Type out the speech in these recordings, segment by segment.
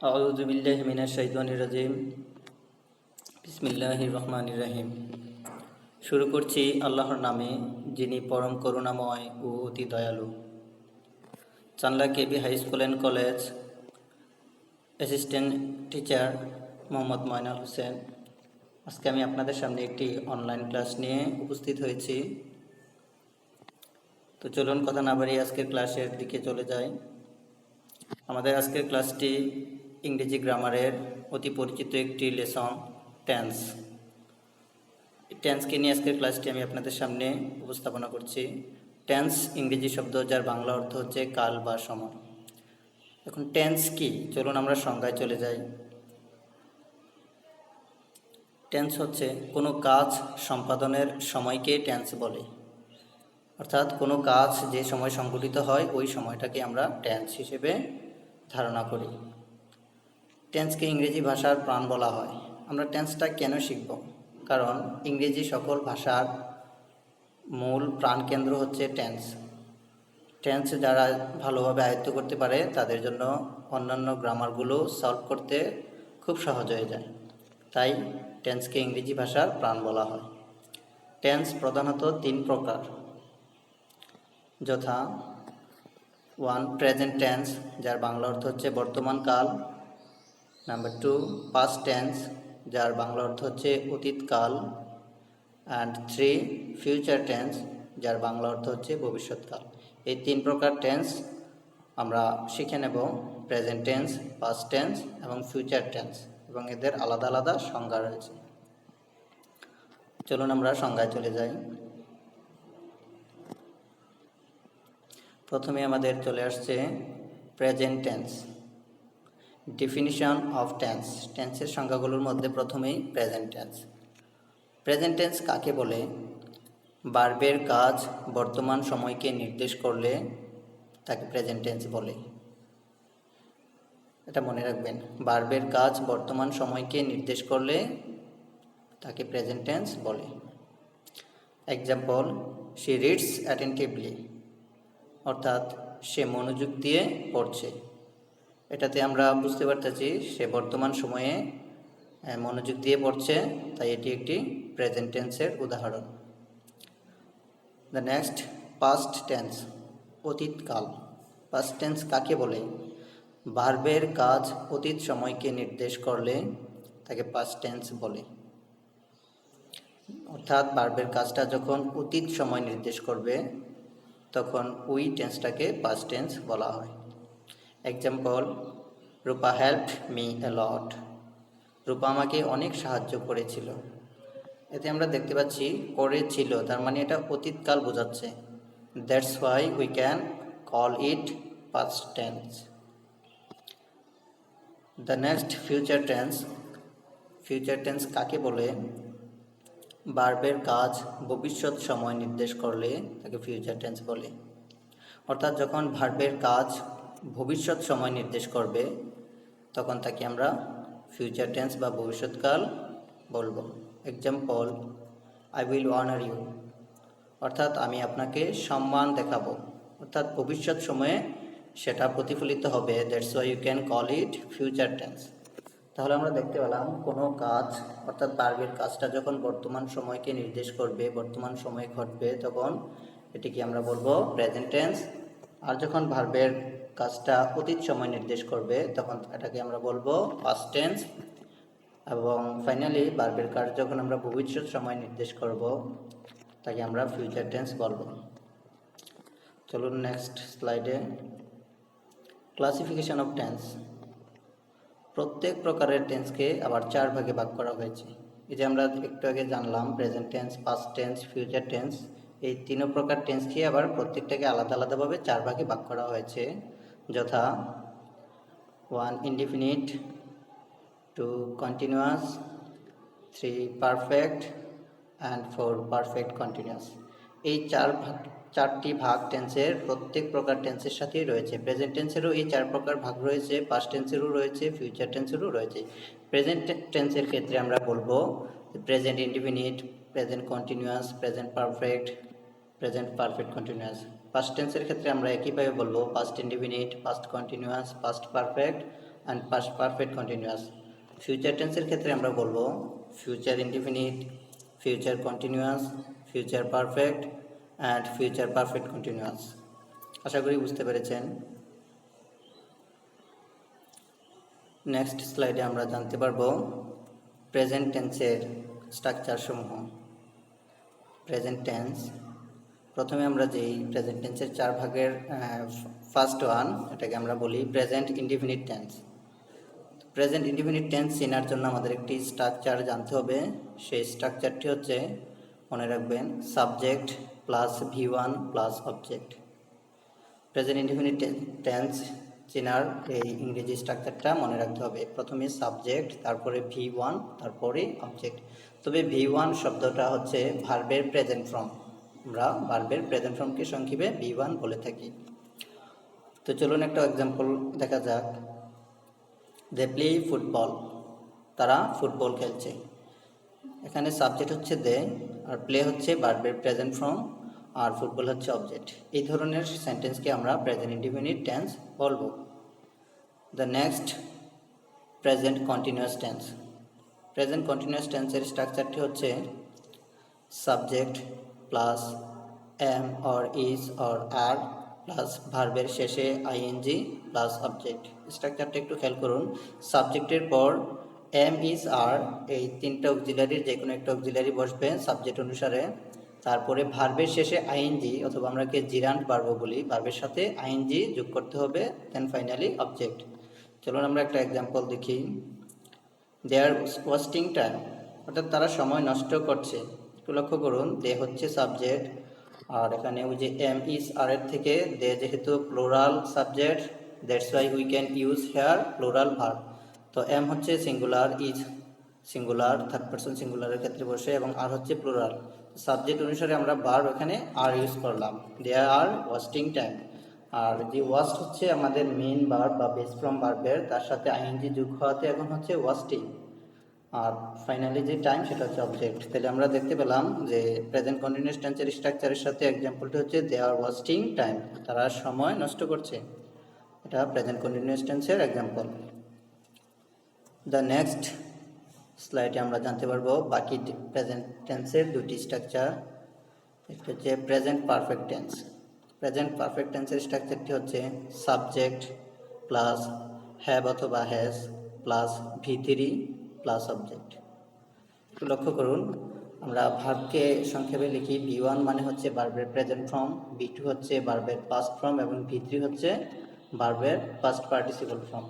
আউযু বিল্লাহি মিনাশ শাইতানির রাজিম। বিসমিল্লাহির রহমানির রহিম। শুরু করছি আল্লাহর নামে, যিনি পরম করুণাময় ও অতি দয়ালু। Chandla KB high school and college assistant teacher Mohammad Moynal Hossain. আজকে আমি আপনাদের সামনে একটি অনলাইন ক্লাস নিয়ে উপস্থিত হয়েছি। তো চলুন কথা না বাড়িয়ে আজকের ক্লাসের দিকে চলে যাই। আমাদের আজকের ক্লাসটি ইংরেজি গ্রামারের অতি পরিচিত একটি লেসন, টেন্স। টেন্সকে নিয়ে আজকের ক্লাসটি আমি আপনাদের সামনে উপস্থাপনা করছি। টেন্স ইংরেজি শব্দ, যার বাংলা অর্থ হচ্ছে কাল বা সময়। এখন টেন্স কি, চলুন আমরা সংজ্ঞায় চলে যাই। টেন্স হচ্ছে কোনো কাজ সম্পাদনের সময়কে টেন্স বলে। অর্থাৎ কোনো কাজ যে সময় সংঘটিত হয় ওই সময়টাকে আমরা টেন্স হিসেবে ধারণা করি। টেন্সকে ইংরেজি ভাষার প্রাণ বলা হয়। আমরা টেন্সটা কেন শিখব? কারণ ইংরেজি সকল ভাষার মূল প্রাণকেন্দ্র হচ্ছে টেন্স। টেন্স যারা ভালোভাবে আয়ত্ত করতে পারে তাদের জন্য অন্যান্য গ্রামারগুলো সলভ করতে খুব সহজ হয়ে যায়। তাই টেন্সকে ইংরেজি ভাষার প্রাণ বলা হয়। টেন্স প্রধানত 3 প্রকার, যথা 1 প্রেজেন্ট টেন্স, যার বাংলা অর্থ হচ্ছে বর্তমান কাল। নাম্বার 2 পাস্ট টেন্স, যার বাংলা অর্থ হচ্ছে অতীতকাল। অ্যান্ড 3 ফিউচার টেন্স, যার বাংলা অর্থ হচ্ছে ভবিষ্যৎকাল। এই 3 প্রকার টেন্স আমরা শিখে নেব, প্রেজেন্ট টেন্স, পাস্ট টেন্স এবং ফিউচার টেন্স, এবং এদের আলাদা আলাদা সংজ্ঞা রয়েছে। চলুন আমরা সংজ্ঞায় চলে যাই। প্রথমে আমাদের চলে আসছে present tense. Definition of tense. টেন্সের সংজ্ঞাগুলোর মধ্যে প্রথমেই প্রেজেন্ট টেন্স। প্রেজেন্ট টেন্স কাকে বলে? ভার্বের কাজ বর্তমান সময়কে নির্দেশ করলে তাকে প্রেজেন্ট টেন্স বলে। এটা মনে রাখবেন, ভার্বের কাজ বর্তমান সময়কে নির্দেশ করলে তাকে প্রেজেন্ট টেন্স বলে। এক্সাম্পল, শি রিডস অ্যাটেন্টিভলি, অর্থাৎ সে মনোযোগ দিয়ে পড়ছে। এটাতে আমরা বুঝতে পারতেছি সে বর্তমান সময়ে মনোযোগ দিয়ে পড়ছে, তাই এটি একটি প্রেজেন্ট টেন্সের উদাহরণ। দ্য নেক্সট, পাস্ট টেন্স, অতীতকাল। পাস্ট টেন্স কাকে বলে? ভার্বের কাজ অতীত সময়কে নির্দেশ করলে তাকে পাস্ট টেন্স বলে। অর্থাৎ ভার্বের কাজটা যখন অতীত সময় নির্দেশ করবে তখন ওই টেন্সটাকে পাস্ট টেন্স বলা হয়। Example, Rupa helped me a lot. Rupa আমাকে অনেক সাহায্য করেছিল। এতে আমরা দেখতে পাচ্ছি করেছিল, তার মানে এটা অতীতকাল বোঝাচ্ছে। That's why we can call it past tense. The next, future tense. Future tense কাকে বলে? ভার্বের কাজ ভবিষ্যৎ সময় নির্দেশ করলে তাকে ফিউচার টেন্স বলে। অর্থাৎ যখন ভার্বের কাজ ভবিষ্যৎ সময় নির্দেশ করবে তখন তাকে আমরা ফিউচার টেন্স বা ভবিষ্যৎকাল বলবো। Example, I will honour you, অর্থাৎ আমি আপনাকে সম্মান দেখাবো। অর্থাৎ ভবিষ্যৎ সময়ে সেটা প্রতিফলিত হবে। That's why you can call it future tense. তাহলে আমরা দেখতে পেলাম কোনো কাজ, অর্থাৎ ভার্বের কাজটা যখন বর্তমান সময়কে নির্দেশ করবে, বর্তমান সময়ে ঘটবে, তখন এটিকে আমরা বলবো প্রেজেন্ট টেন্স। আর যখন ভার্বের কাজটা অতীত সময় নির্দেশ করবে তখন এটাকে আমরা বলবো পাস্ট টেন্স। এবং ফাইনালি ভার্বের কাজ যখন আমরা ভবিষ্যৎ সময় নির্দেশ করব তাকে আমরা ফিউচার টেন্স বলবো। চলুন নেক্সট স্লাইডে। Classification of tense. প্রত্যেক প্রকারের টেন্সকে আবার 4 ভাগে ভাগ করা হয়েছে। এই যে আমরা একটু আগে জানলাম present tense, past tense, future tense, এই 3 প্রকার টেন্সকে আবার প্রত্যেকটাকে আলাদা আলাদাভাবে 4 ভাগে ভাগ করা হয়েছে। যথা 1 indefinite, 2 continuous, 3 perfect and 4 perfect continuous. এই 4টি ভাগ টেন্সের প্রত্যেক প্রকার টেন্সের সাথেই রয়েছে। প্রেজেন্ট টেন্সেরও এই 4 প্রকার ভাগ রয়েছে, পাস্ট টেন্সেরও রয়েছে, ফিউচার টেন্সেরও রয়েছে। প্রেজেন্ট টেন্সের ক্ষেত্রে আমরা বলবো present indefinite, present continuous, present perfect, present perfect continuous. Past টেন্সের ক্ষেত্রে আমরা একইভাবে বলবো past indefinite, past continuous, past perfect and past perfect continuous. Future টেন্সের ক্ষেত্রে আমরা বলবো future indefinite, future continuous, future perfect and future perfect continuous. আশা করি বুঝতে পেরেছেন। নেক্সট স্লাইডে আমরা জানতে পারবো প্রেজেন্ট টেন্সের স্ট্রাকচার সমূহ। প্রেজেন্ট টেন্স, প্রথমে আমরা যেই প্রেজেন্ট টেন্সের 4 ভাগের ফার্স্ট ওয়ান, এটাকে আমরা বলি present indefinite tense. Present indefinite tense চেনার জন্য আমাদের একটি স্ট্রাকচার জানতে হবে। সেই স্ট্রাকচারটি হচ্ছে, মনে রাখবেন, subject plus V1 plus object. Present indefinite tense চেনার এই ইংরেজি স্ট্রাকচারটা মনে রাখতে হবে। প্রথমে সাবজেক্ট, তারপরে V1, তারপরে অবজেক্ট। তবে V1 শব্দটা হচ্ছে ভার্বের প্রেজেন্ট ফর্ম। আমরা ভার্বের প্রেজেন্ট ফর্মকে সংক্ষেপে V1 বলে থাকি। তো চলুন একটা এক্সাম্পল দেখা যাক। দে প্লে ফুটবল, তারা ফুটবল খেলছে। এখানে সাবজেক্ট হচ্ছে দে, আর প্লে হচ্ছে ভার্বের প্রেজেন্ট ফর্ম, আর ফুটবল হচ্ছে অবজেক্ট। এই ধরনের সেন্টেন্সকে আমরা প্রেজেন্ট ইনডিফিনিট টেন্স বলবো। The next present continuous tense. Present continuous টেন্সের স্ট্রাকচারটি হচ্ছে subject plus am or is or are plus ভার্বের শেষে আইএনজি প্লাস অবজেক্ট। স্ট্রাকচারটা একটু খেয়াল করুন। সাবজেক্টের পর এম ইজ আর, এই তিনটা অক্সিলারির যে কোনো একটা অক্সিলারি বসবে সাবজেক্ট অনুসারে। তারপরে ভার্বের শেষে আইএনজি, অথবা আমরা কে জিরান্ট ভার্ব বলি, ভার্বের সাথে আইএনজি যোগ করতে হবে, দেন ফাইনালি অবজেক্ট। চলুন আমরা একটা এক্সাম্পল দেখি। দে আর ওয়েস্টিং টাইম, অর্থাৎ তারা সময় নষ্ট করছে। একটু লক্ষ্য করুন, দে হচ্ছে সাবজেক্ট, আর এখানে ওই যে এম ইজ আর এর থেকে দে যেহেতু plural subject, that's why we can use here plural verb. তো এম হচ্ছে singular, is singular, third person সিঙ্গুলারের ক্ষেত্রে বসে, এবং আর হচ্ছে প্লুরাল। সাবজেক্ট অনুসারে আমরা ভার্ব এখানে আর ইউজ করলাম, দে আর ওয়েস্টিং টাইম। আর যে ওয়াস্ট হচ্ছে আমাদের মেইন ভার্ব বা বেস ফ্রম ভার্বের, তার সাথে আইএনজি যোগ হওয়াতে এখন হচ্ছে ওয়াস্টিং। আর ফাইনালি যে টাইম, সেটা হচ্ছে অবজেক্ট। তাহলে আমরা দেখতে পেলাম যে প্রেজেন্ট কন্টিনিউয়াস টেন্সের স্ট্রাকচারের সাথে এক্সাম্পলটি হচ্ছে দে আর ওয়াস্টিং টাইম, তারা সময় নষ্ট করছে। এটা প্রেজেন্ট কন্টিনিউয়াস টেন্সের এক্সাম্পল। দ্য নেক্সট স্লাইডে আমরা জানতে পারবো বাকি প্রেজেন্ট টেন্সের দুটি স্ট্রাকচার। একটা হচ্ছে present perfect tense. Present perfect টেন্সের স্ট্রাকচারটি হচ্ছে সাবজেক্ট প্লাস হ্যাভ অথবা has plus V3 plus object. একটু লক্ষ্য করুন, আমরা ভার্বকে সংক্ষেপে লিখি। V1 মানে হচ্ছে ভার্বের প্রেজেন্ট ফর্ম, V2 হচ্ছে ভার্বের পাস্ট ফর্ম, এবং V3 হচ্ছে ভার্বের পাস্ট পার্টিসিপল ফর্ম।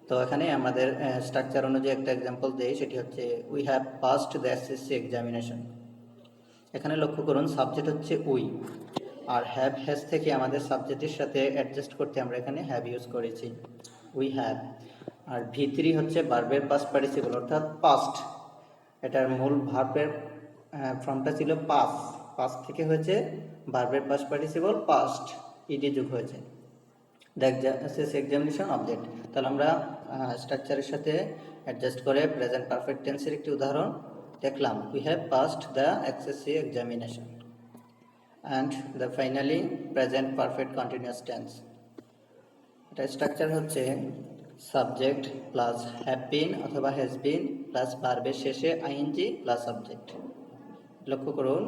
তো এখানে আমাদের স্ট্রাকচার অনুযায়ী একটা এক্সাম্পল দেই, সেটি হচ্ছে we have passed the SSC examination. এখানে লক্ষ্য করুন, সাবজেক্ট হচ্ছে উই, আর হ্যাভ হ্যাজ থেকে আমাদের সাবজেক্টের সাথে অ্যাডজাস্ট করতে আমরা এখানে হ্যাভ ইউজ করেছি, উই হ্যাভ। আর V3 হচ্ছে ভার্বের পাস্ট পার্টিসিপল, অর্থাৎ পাস্ট। এটার মূল ভার্বের ফর্মটা ছিল পাস্ট থেকে হয়েছে ভার্বের পাস্ট পার্টিসিপল পাস্ট, ইডি যোগ হয়েছে। The SSC examination object. তাহলে আমরা স্ট্রাকচারের সাথে অ্যাডজাস্ট করে প্রেজেন্ট পারফেক্ট টেন্সের একটি উদাহরণ দেখলাম। We have passed the SSC examination. And the finally present perfect continuous tense. এটা স্ট্রাকচার হচ্ছে সাবজেক্ট প্লাস হ্যাভ বিন অথবা হ্যাজ বিন প্লাস ভার্বের শেষে আইএনজি প্লাস অবজেক্ট। লক্ষ্য করুন,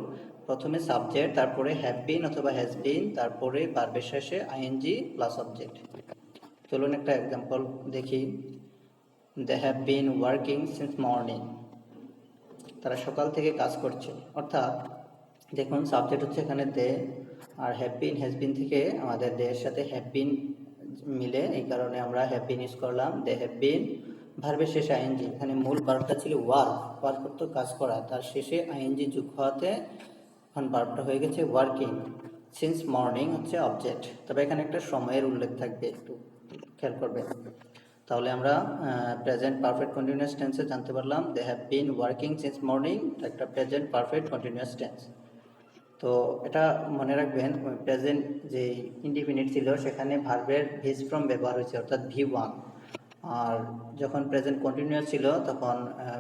প্রথমে সাবজেক্ট, তারপরে হ্যাভ বিন অথবা হ্যাজ বিন, তারপরে ভার্বের শেষে আইএনজি প্লাস অবজেক্ট। চলুন একটা এক্সাম্পল দেখি। They have been working since morning, তারা সকাল থেকে কাজ করছে। অর্থাৎ দেখুন, সাবজেক্ট হচ্ছে এখানে দে, আর হ্যাভ বিন হ্যাজ বিন থেকে আমাদের দে এর সাথে হ্যাভ বিন মিলে, এই কারণে আমরা হ্যাভ বিন ইউজ করলাম। দে হ্যাভ বিন, ভার্বের শেষে আইএনজি। এখানে মূল ভার্বটা ছিল ওয়ার্ক করতো, কাজ করা, তার শেষে আইএনজি যোগ হওয়াতে এখন ভার্বটা হয়ে গেছে ওয়ার্কিং। সিন্স মর্নিং হচ্ছে অবজেক্ট। তবে এখানে একটা সময়ের উল্লেখ থাকবে, একটু খেয়াল করবেন। তাহলে আমরা প্রেজেন্ট পারফেক্ট কন্টিনিউয়াস টেন্সে জানতে পারলাম they have been working since morning, একটা প্রেজেন্ট পারফেক্ট কন্টিনিউয়াস টেন্স। তো এটা মনে রাখবেন, প্রেজেন্ট যে ইনডিফিনিট ছিল সেখানে ভার্বের বেস ফর্ম ব্যবহার হয়েছে, অর্থাৎ V1। আর যখন প্রেজেন্ট কন্টিনিউয়াস ছিল তখন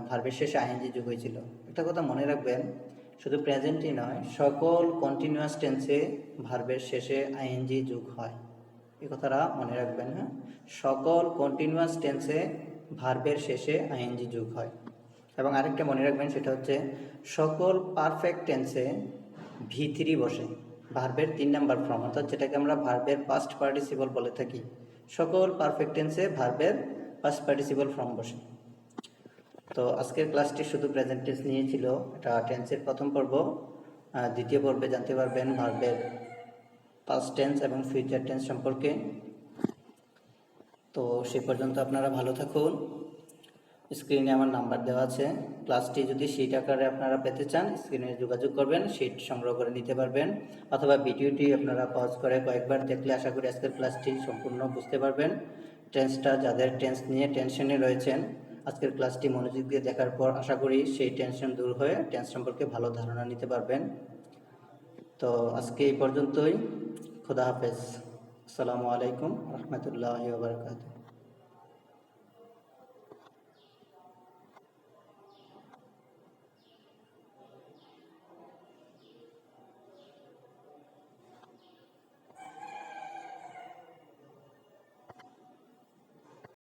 ভার্বের শেষে আইএনজি যোগ হয়েছিল। একটা কথা মনে রাখবেন, শুধু প্রেজেন্টই নয়, সকল কন্টিনিউয়াস টেন্সে ভার্বের শেষে আইএনজি যোগ হয়। এই কথাটা মনে রাখবেন। হ্যাঁ, সকল কন্টিনিউয়াস টেন্সে ভার্বের শেষে আইএনজি যোগ হয়। এবং আরেকটা মনে রাখবেন, সেটা হচ্ছে সকল পারফেক্ট টেন্সে V3 বসে, ভার্বের 3 নাম্বার ফর্ম, অর্থাৎ যেটাকে আমরা ভার্বের পাস্ট পার্টিসিপল বলে থাকি। সকল পারফেক্ট টেন্সে ভার্বের পাস্ট পার্টিসিপল ফর্ম বসে। তো আজকের ক্লাসটি শুধু প্রেজেন্ট টেন্স নিয়ে ছিল, এটা টেন্সের প্রথম পর্ব। দ্বিতীয় পর্বে জানতে পারবেন ভার্বের পাস্ট টেন্স এবং ফিউচার টেন্স সম্পর্কে। তো সে পর্যন্ত আপনারা ভালো থাকুন। স্ক্রিনে আমার নাম্বার দেওয়া আছে। ক্লাসটি যদি শিট আকারে আপনারা পেতে চান, স্ক্রিনে যোগাযোগ করবেন, শিট সংগ্রহ করে নিতে পারবেন। অথবা ভিডিওটি আপনারা পজ করে কয়েকবার দেখলে আশা করি আজকের ক্লাসটি সম্পূর্ণ বুঝতে পারবেন। টেন্সটা, যাদের টেন্স নিয়ে টেনশনে রয়েছেন, আজকের ক্লাসটি মনোযোগ দিয়ে দেখার পর আশা করি সেই টেনশন দূর হয়ে টেন্স সম্পর্কে ভালো ধারণা নিতে পারবেন। তো আজকে এই পর্যন্তই। খুদা হাফেজ। আসসালামু আলাইকুম রহমতুল্লাহি ওয়া বারাকাতুহু।